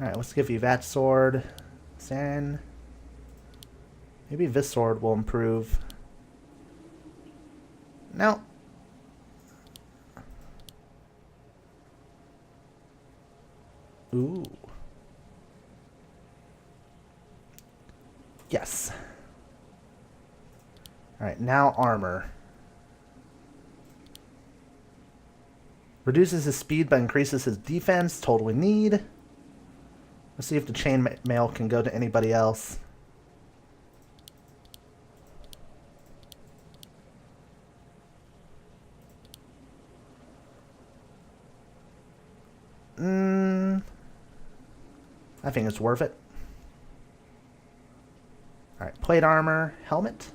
Alright, let's give you that sword. Saren. Maybe this sword will improve. No. Ooh. Yes. Alright, now armor. Reduces his speed but increases his defense. Total we need. Let's see if the chain mail can go to anybody else. I think it's worth it. Alright, plate armor, helmet.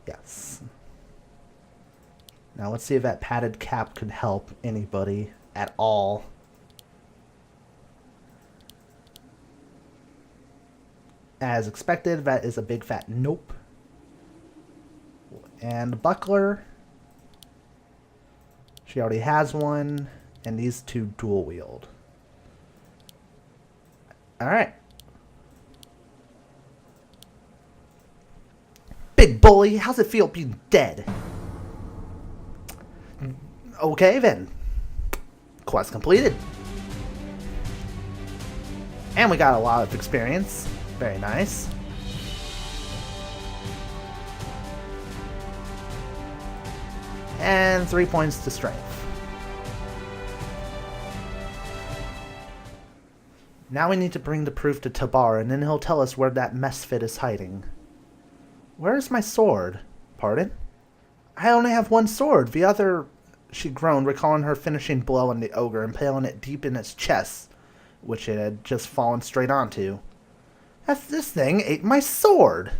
Yes. Now let's see if that padded cap could help anybody at all. As expected, that is a big fat nope. And buckler. She already has one. And these two dual wield. Alright. Big bully, how's it feel being dead? Okay then. Quest completed. And we got a lot of experience. Very nice. And 3 points to strength. Now we need to bring the proof to Tabar, and then he'll tell us where that misfit is hiding. Where's my sword? Pardon? I only have one sword. The other... She groaned, recalling her finishing blow on the ogre, impaling it deep in its chest, which it had just fallen straight onto. This thing ate my sword!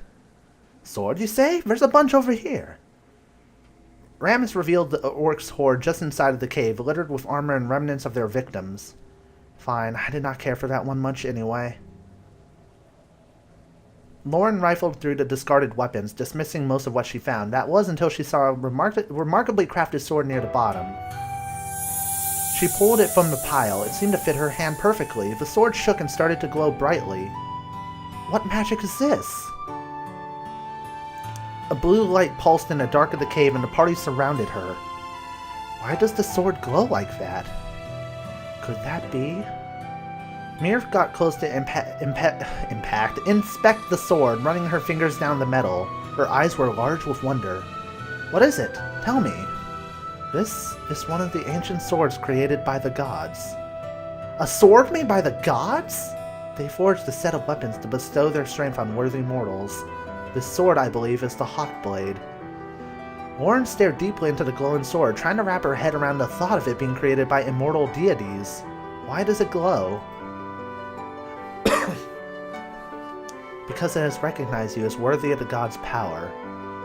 Sword, you say? There's a bunch over here. Rammus revealed the orc's hoard just inside of the cave, littered with armor and remnants of their victims. Fine, I did not care for that one much anyway. Loren rifled through the discarded weapons, dismissing most of what she found. That was until she saw a remarkably crafted sword near the bottom. She pulled it from the pile. It seemed to fit her hand perfectly. The sword shook and started to glow brightly. What magic is this? A blue light pulsed in the dark of the cave, and the party surrounded her. Why does the sword glow like that? Could that be? Mirf got close to inspect the sword, running her fingers down the metal. Her eyes were large with wonder. What is it? Tell me. This is one of the ancient swords created by the gods. A sword made by the gods? They forged a set of weapons to bestow their strength on worthy mortals. This sword, I believe, is the Hawkblade. Loren stared deeply into the glowing sword, trying to wrap her head around the thought of it being created by immortal deities. Why does it glow? Because it has recognized you as worthy of the god's power.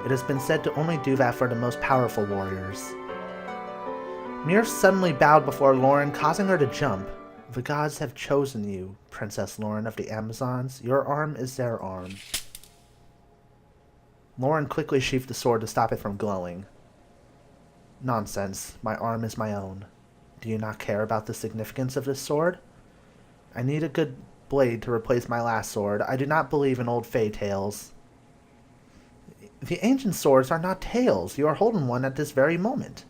It has been said to only do that for the most powerful warriors. Mirf suddenly bowed before Loren, causing her to jump. The gods have chosen you, Princess Loren of the Amazons. Your arm is their arm. Loren quickly sheathed the sword to stop it from glowing. Nonsense. My arm is my own. Do you not care about the significance of this sword? I need a good blade to replace my last sword. I do not believe in old fey tales. The ancient swords are not tales. You are holding one at this very moment.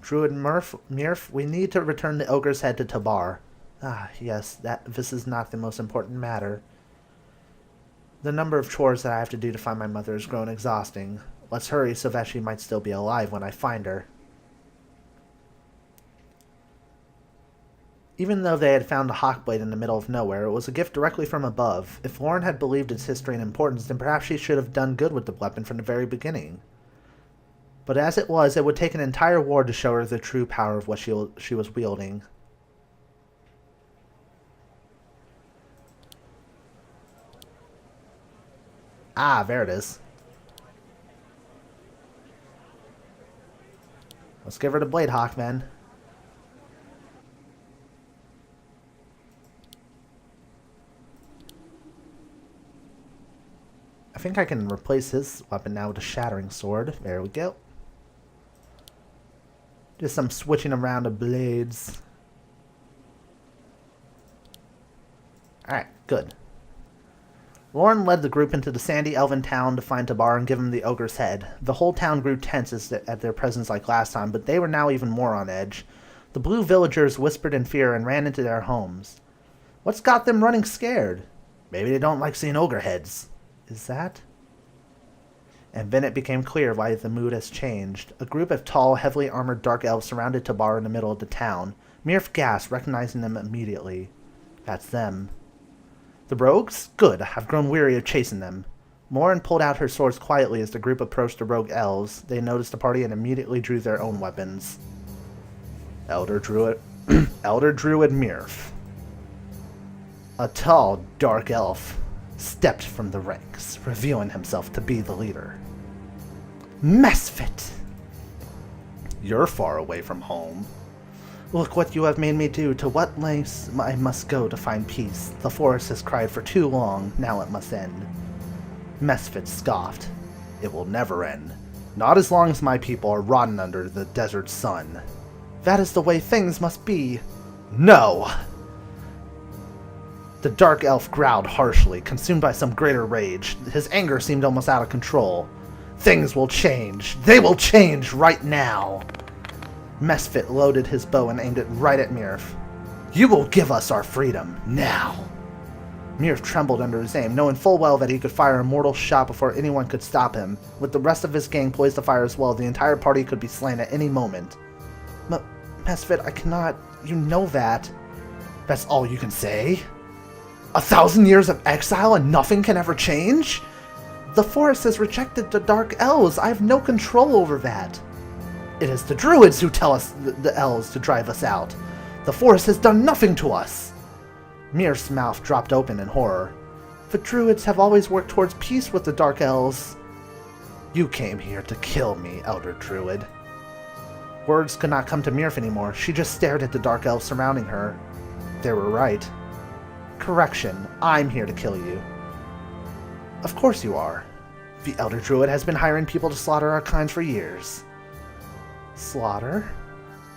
Druid Mirf, we need to return the ogre's head to Tabar. Ah, yes, this is not the most important matter. The number of chores that I have to do to find my mother has grown exhausting. Let's hurry so that she might still be alive when I find her. Even though they had found a Hawkblade in the middle of nowhere, it was a gift directly from above. If Loren had believed its history and importance, then perhaps she should have done good with the weapon from the very beginning. But as it was, it would take an entire war to show her the true power of what she was wielding. Ah, there it is. Let's give her the Blade Hawk, then. I think I can replace his weapon now with a Shattering Sword. There we go. Just some switching around of blades. Alright, good. Loren led the group into the sandy elven town to find Tabar and give him the ogre's head. The whole town grew tense at their presence like last time, but they were now even more on edge. The blue villagers whispered in fear and ran into their homes. What's got them running scared? Maybe they don't like seeing ogre heads. Is that? And then it became clear why the mood has changed. A group of tall, heavily armored dark elves surrounded Tabar in the middle of the town. Mirf gasped, recognizing them immediately. That's them. The rogues? Good. I've grown weary of chasing them. Loren pulled out her swords quietly as the group approached the rogue elves. They noticed the party and immediately drew their own weapons. Elder Druid Mirf, a tall, dark elf, stepped from the ranks, revealing himself to be the leader. Misfit! You're far away from home. Look what you have made me do, to what lengths I must go to find peace. The forest has cried for too long, now it must end. Misfit scoffed. It will never end. Not as long as my people are rotting under the desert sun. That is the way things must be. No! The dark elf growled harshly, consumed by some greater rage. His anger seemed almost out of control. Things will change. They will change right now. Misfit loaded his bow and aimed it right at Mirf. You will give us our freedom, now. Mirf trembled under his aim, knowing full well that he could fire a mortal shot before anyone could stop him. With the rest of his gang poised to fire as well, the entire party could be slain at any moment. Misfit, I cannot... You know that. That's all you can say? 1,000 years of exile and nothing can ever change? The forest has rejected the dark elves. I have no control over that. It is the druids who tell us the elves to drive us out. The forest has done nothing to us. Mirf's mouth dropped open in horror. The druids have always worked towards peace with the dark elves. You came here to kill me, Elder Druid. Words could not come to Mirf anymore. She just stared at the dark elves surrounding her. They were right. Correction, I'm here to kill you. Of course you are. The Elder Druid has been hiring people to slaughter our kind for years. Slaughter?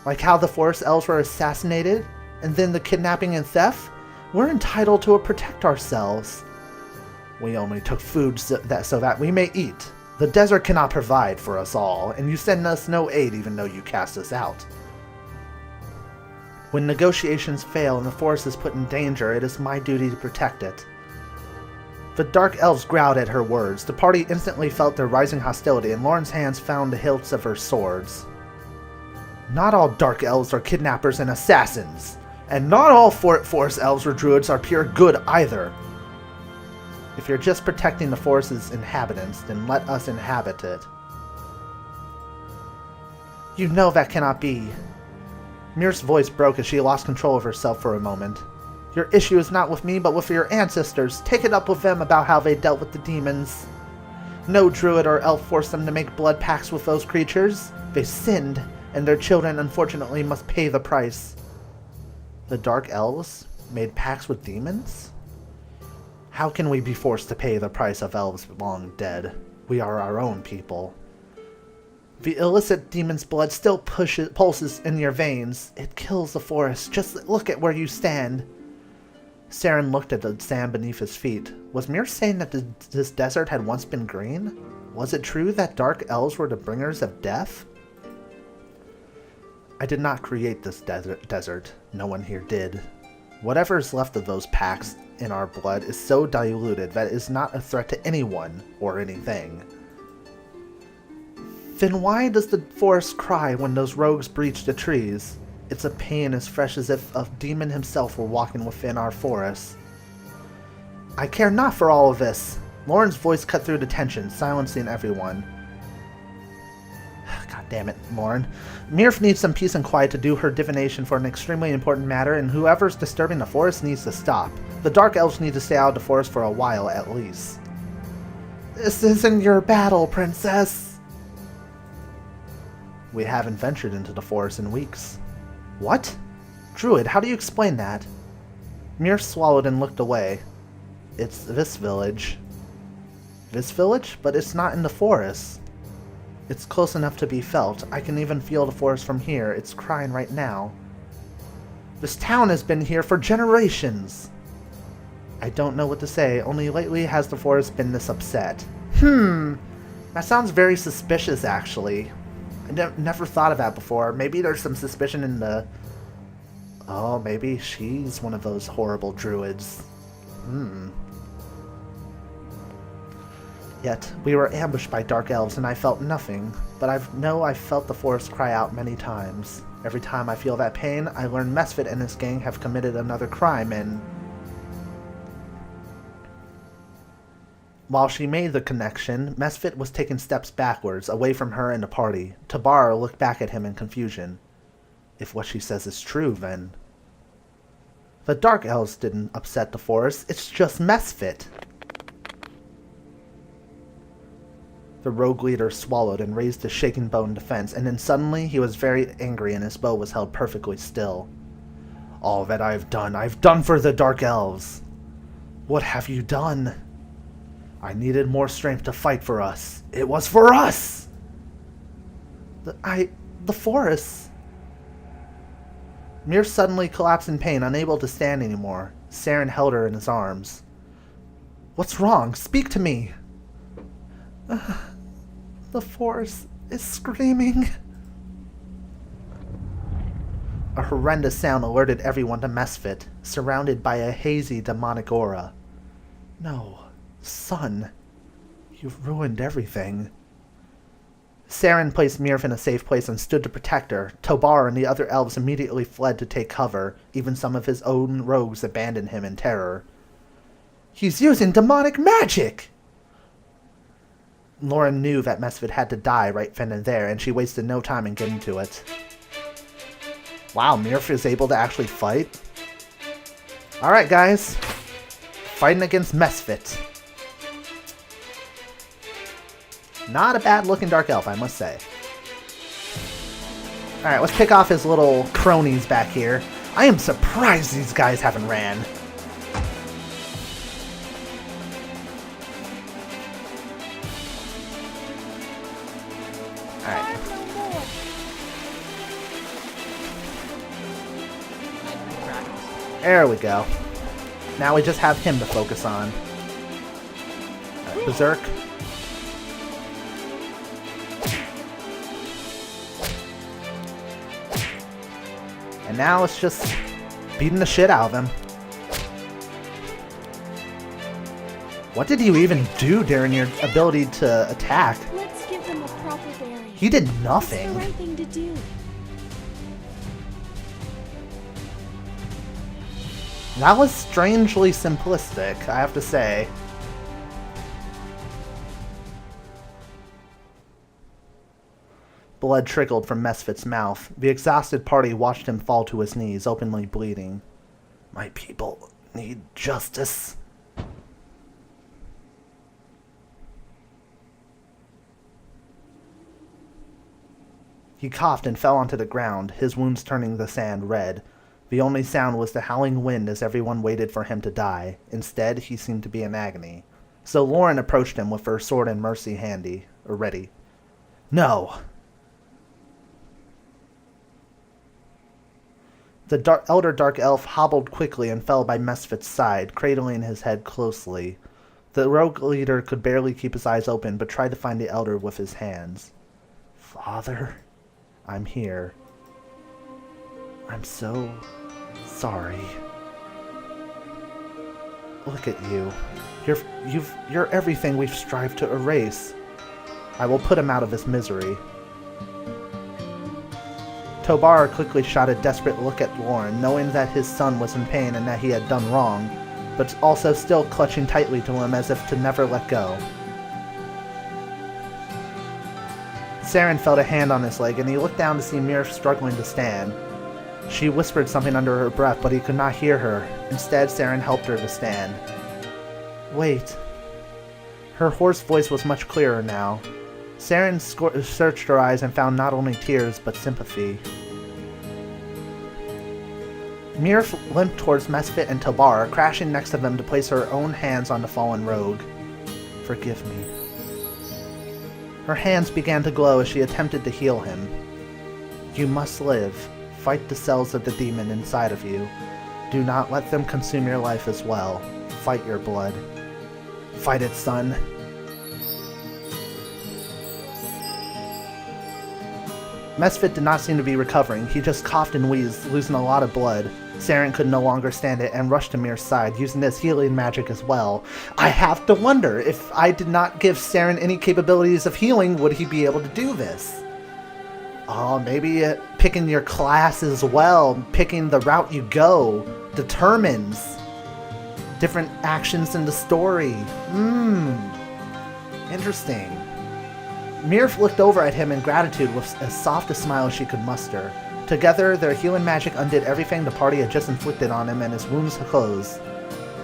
Like how the forest elves were assassinated, and then the kidnapping and theft? We're entitled to protect ourselves. We only took food so that we may eat. The desert cannot provide for us all, and you send us no aid even though you cast us out. When negotiations fail and the forest is put in danger, it is my duty to protect it. The dark elves growled at her words. The party instantly felt their rising hostility, and Loren's hands found the hilts of her swords. Not all dark elves are kidnappers and assassins, and not all forest elves or druids are pure good either. If you're just protecting the forest's inhabitants, then let us inhabit it. You know that cannot be. Mir's voice broke as she lost control of herself for a moment. Your issue is not with me, but with your ancestors. Take it up with them about how they dealt with the demons. No druid or elf forced them to make blood pacts with those creatures. They sinned, and their children unfortunately must pay the price. The dark elves made pacts with demons? How can we be forced to pay the price of elves long dead? We are our own people. The illicit demon's blood still pulses in your veins. It kills the forest. Just look at where you stand. Saren looked at the sand beneath his feet. Was Mir saying that this desert had once been green? Was it true that dark elves were the bringers of death? I did not create this desert. No one here did. Whatever is left of those pacts in our blood is so diluted that it is not a threat to anyone or anything. Then why does the forest cry when those rogues breach the trees? It's a pain as fresh as if a demon himself were walking within our forest. I care not for all of this. Loren's voice cut through the tension, silencing everyone. God damn it, Loren. Mirf needs some peace and quiet to do her divination for an extremely important matter, and whoever's disturbing the forest needs to stop. The Dark Elves need to stay out of the forest for a while, at least. This isn't your battle, Princess. We haven't ventured into the forest in weeks. What? Druid, how do you explain that? Mir swallowed and looked away. It's this village. This village? But it's not in the forest. It's close enough to be felt. I can even feel the forest from here. It's crying right now. This town has been here for generations. I don't know what to say. Only lately has the forest been this upset. That sounds very suspicious, actually. I never thought of that before. Maybe there's some suspicion in the... Oh, maybe she's one of those horrible druids. Yet, we were ambushed by dark elves and I felt nothing, but I've felt the forest cry out many times. Every time I feel that pain, I learn Mesfit and his gang have committed another crime and... While she made the connection, Mesfit was taking steps backwards, away from her and the party. Tabar looked back at him in confusion. If what she says is true, then... The dark elves didn't upset the forest, it's just Mesfit. The rogue leader swallowed and raised his shaking bow in defense, and then suddenly he was very angry and his bow was held perfectly still. All that I've done for the Dark Elves. What have you done? I needed more strength to fight for us. It was for us! The forest. Mir suddenly collapsed in pain, unable to stand anymore. Saren held her in his arms. What's wrong? Speak to me! The forest is screaming. A horrendous sound alerted everyone to Mesfit, surrounded by a hazy demonic aura. No, son, you've ruined everything. Saren placed Mirf in a safe place and stood to protect her. Tobar and the other elves immediately fled to take cover. Even some of his own rogues abandoned him in terror. He's using demonic magic! Loren knew that Mesfit had to die right then and there, and she wasted no time in getting to it. Wow, Mirf is able to actually fight? Alright guys, fighting against Mesfit. Not a bad looking dark elf, I must say. Alright, let's pick off his little cronies back here. I am surprised these guys haven't ran. Alright. There we go. Now we just have him to focus on. Alright, Berserk. And now it's just beating the shit out of him. What did you even do during your ability to attack? Let's give them a proper burying. He did nothing. It's the right thing to do. That was strangely simplistic, I have to say. Blood trickled from Mesfit's mouth. The exhausted party watched him fall to his knees, openly bleeding. My people need justice. He coughed and fell onto the ground, his wounds turning the sand red. The only sound was the howling wind as everyone waited for him to die. Instead, he seemed to be in agony. So Loren approached him with her sword and mercy ready. No! The elder dark elf hobbled quickly and fell by Mesfit's side, cradling his head closely. The rogue leader could barely keep his eyes open, but tried to find the elder with his hands. Father, I'm here. I'm so sorry. Look at you. You're everything we've strived to erase. I will put him out of his misery. Tobar quickly shot a desperate look at Loren, knowing that his son was in pain and that he had done wrong, but also still clutching tightly to him as if to never let go. Saren felt a hand on his leg, and he looked down to see Mir struggling to stand. She whispered something under her breath, but he could not hear her. Instead, Saren helped her to stand. Wait. Her hoarse voice was much clearer now. Saren searched her eyes and found not only tears, but sympathy. Mir limped towards Mesfit and Tobar, crashing next to them to place her own hands on the fallen rogue. Forgive me. Her hands began to glow as she attempted to heal him. You must live. Fight the cells of the demon inside of you. Do not let them consume your life as well. Fight your blood. Fight it, son. Mesfit did not seem to be recovering. He just coughed and wheezed, losing a lot of blood. Saren could no longer stand it and rushed to Mir's side, using his healing magic as well. I have to wonder, if I did not give Saren any capabilities of healing, would he be able to do this? Oh, maybe picking your class as well, picking the route you go, determines different actions in the story. Interesting. Mir looked over at him in gratitude with as soft a smile as she could muster. Together, their healing magic undid everything the party had just inflicted on him, and his wounds closed.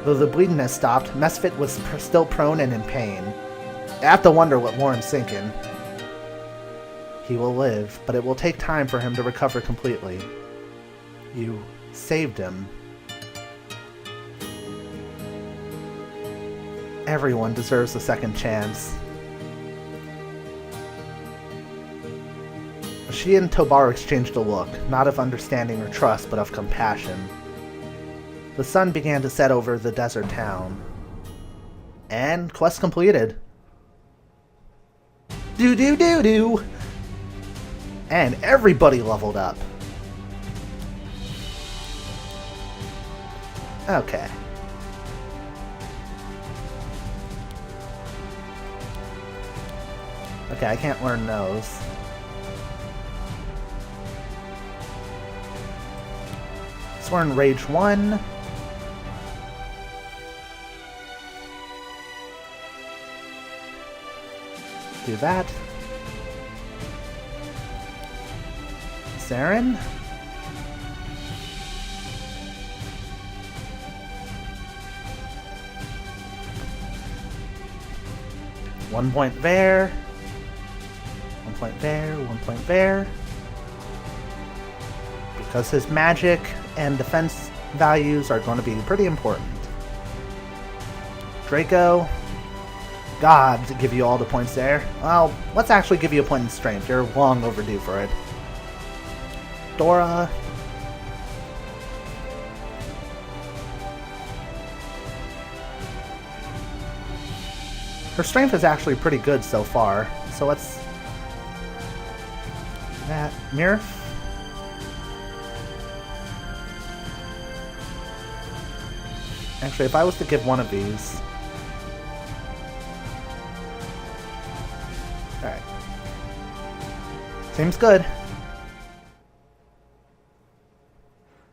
Though the bleeding had stopped, Mesfit was still prone and in pain. I have to wonder what Loren's thinking. He will live, but it will take time for him to recover completely. You saved him. Everyone deserves a second chance. She and Tobar exchanged a look, not of understanding or trust, but of compassion. The sun began to set over the desert town. And quest completed. Do. And everybody leveled up. Okay. Okay, I can't learn those. Let's learn Rage 1. Do that. Saren. One point there. 1 point there, 1 point there. Because his magic and defense values are going to be pretty important. Draco. God, to give you all the points there. Well, let's actually give you a point in strength. You're long overdue for it. Dora. Her strength is actually pretty good so far, so let's... that. Mirth. Actually, if I was to give one of these... Alright. Seems good.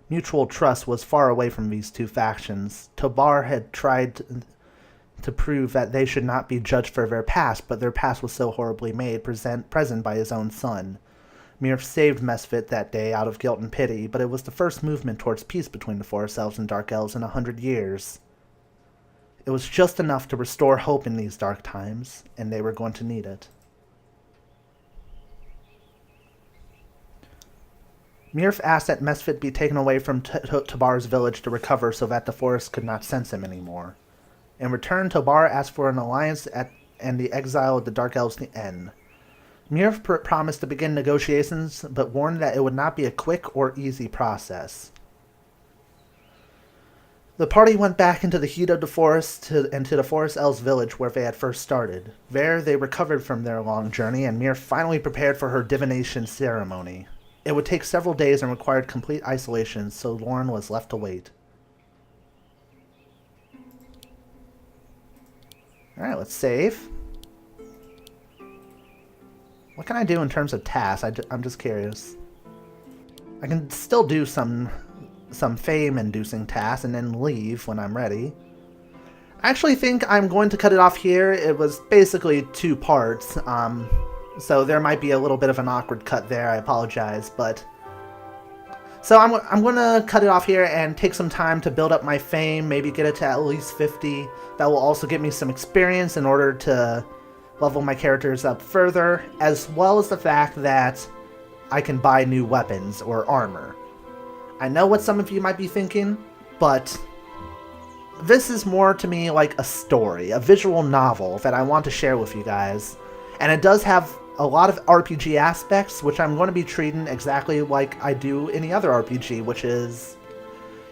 Mutual trust was far away from these two factions. Tobar had tried to prove that they should not be judged for their past, but their past was so horribly made present by his own son. Mir saved Mesfit that day out of guilt and pity, but it was the first movement towards peace between the Forest Elves and Dark Elves in 100 years. It was just enough to restore hope in these dark times, and they were going to need it. Mirf asked that Mesfit be taken away from Tobar's village to recover so that the forest could not sense him anymore. In return, Tobar asked for an alliance and the exile of the Dark Elves to end. Mirf promised to begin negotiations, but warned that it would not be a quick or easy process. The party went back into the heat of the forest and to the Forest Elves village where they had first started. There, they recovered from their long journey, and Mirf finally prepared for her divination ceremony. It would take several days and required complete isolation, so Loren was left to wait. Alright, let's save. What can I do in terms of tasks? I'm just curious. I can still do some fame-inducing tasks and then leave when I'm ready. I actually think I'm going to cut it off here. It was basically 2 parts. So there might be a little bit of an awkward cut there, I apologize, but... So I'm going to cut it off here and take some time to build up my fame, maybe get it to at least 50. That will also give me some experience in order to level my characters up further, as well as the fact that I can buy new weapons or armor. I know what some of you might be thinking, but this is more to me like a story, a visual novel that I want to share with you guys. And it does have a lot of RPG aspects, which I'm going to be treating exactly like I do any other RPG, which is,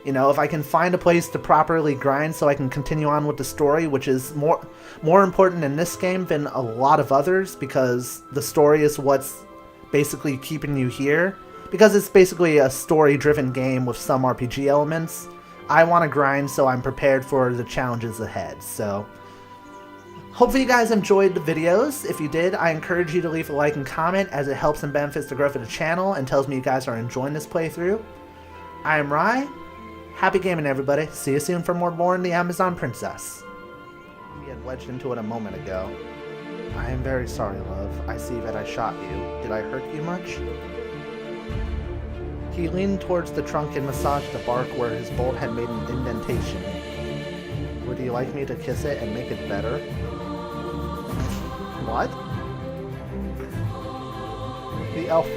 you know, if I can find a place to properly grind so I can continue on with the story, which is more important in this game than a lot of others, because the story is what's basically keeping you here. Because it's basically a story-driven game with some RPG elements, I want to grind so I'm prepared for the challenges ahead. So, hopefully you guys enjoyed the videos. If you did, I encourage you to leave a like and comment, as it helps and benefits the growth of the channel and tells me you guys are enjoying this playthrough. I am Rye. Happy gaming, everybody. See you soon for more Loren the Amazon Princess. He had wedged into it a moment ago. I am very sorry, love. I see that I shot you. Did I hurt you much? He leaned towards the trunk and massaged the bark where his bolt had made an indentation. Would you like me to kiss it and make it better? What? The elf...